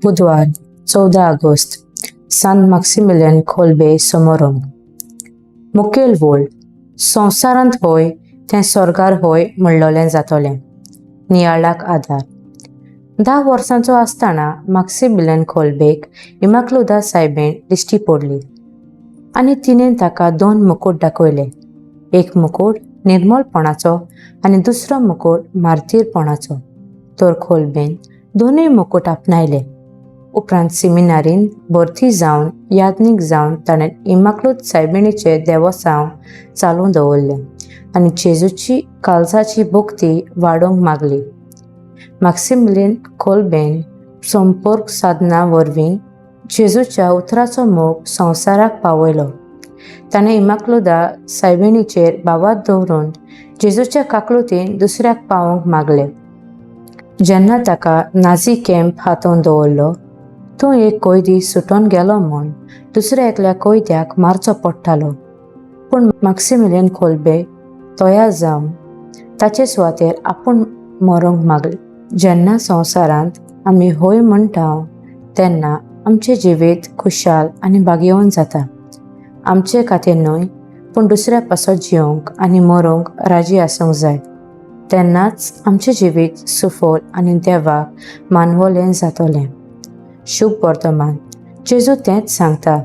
बुधवार 14 ऑगस्ट सांत मॅक्सिमिलियन खोलबे समारंभ. मुखेल वोल्ड संवसारांत होय तें स्वर्गार होय म्हणलोलें जातोलें. नियाळाक आदार. 10 वर्सांचो आसतना मॅक्सिमिलियन खोलबेक इमाक्लुदा सायबीण दिश्टी पडली आनी तिणें ताका 2 मुकुट दाखयले. एक मुकुट निर्मलपणाचो आनी दुसरो मुकुट मार्तीरपणाचो. तर खोलबेन दोनूय मुकुट आपणायले. उपरांत सेमिनारीन भरती जावन याज्ञीक जावन ताणें इमाक्लूद सायबिणीचें देवसांव चालू दवरलें आनी जेजूची काळजाची भक्ती वाडोवंक मागली. मॅक्सिमिलियन खोलबेन संपर्क साधना वरवीं जेजूच्या उतराचो मोग संवसाराक पावयलो. ताणें इमाक्लुदा सायबिणीचेर बाबात दवरून जेजूच्या काकळुतीन दुसऱ्याक पावोवंक मागलें. जेन्ना ताका नाझी कॅम्प हातूंत दवरलो, तूं एक कैदी सुटोन गेलो म्हूण दुसऱ्या एकल्या कैद्याक मारचो पडटालो. पूण मॅक्सिमिलियन खोलबे तयार जावन ताचे सुवातेर आपूण मरूंक मागलें. जेन्ना संवसारांत आमी होय म्हणटा तेन्ना आमचें जिवीत खुशाल आनी भाग्यवान जाता. आमचे खातीर न्हय पूण दुसऱ्या पासत जिवंक आनी मरूंक राजी आसूंक जाय. तेन्नाच आमचें जिवीत सुफल आनी देवाक मानवलें जातलें. शुभ वर्तमान. जेजू तेंच सांगता.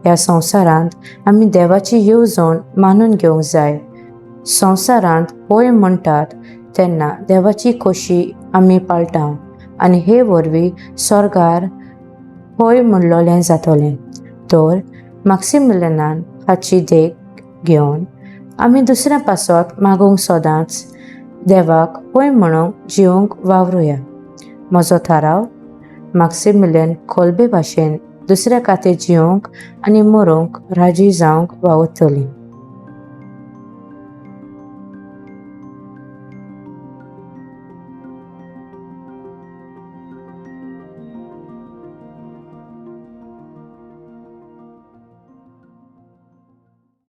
ह्या संवसारांत आमी देवाची येवजण मानून घेवंक जाय. संवसारांत होय म्हणटात तेन्ना देवाची खोशी आमी पाळटां आनी हे वरवीं स्वर्गार होय म्हणलोलें जातलें. तर मॅक्सिमिलियनान हाची देख घेवन आमी दुसऱ्या पासत मागूंक सदांच देवाक होय म्हणूंक जिवंक वावरुया. म्हजो थाराव मॅक्सिमिलियन खोलबे भाशेन दुसऱ्या खातीर जिवंक आनी मरूंक राजी जावंक वावुरतलीं.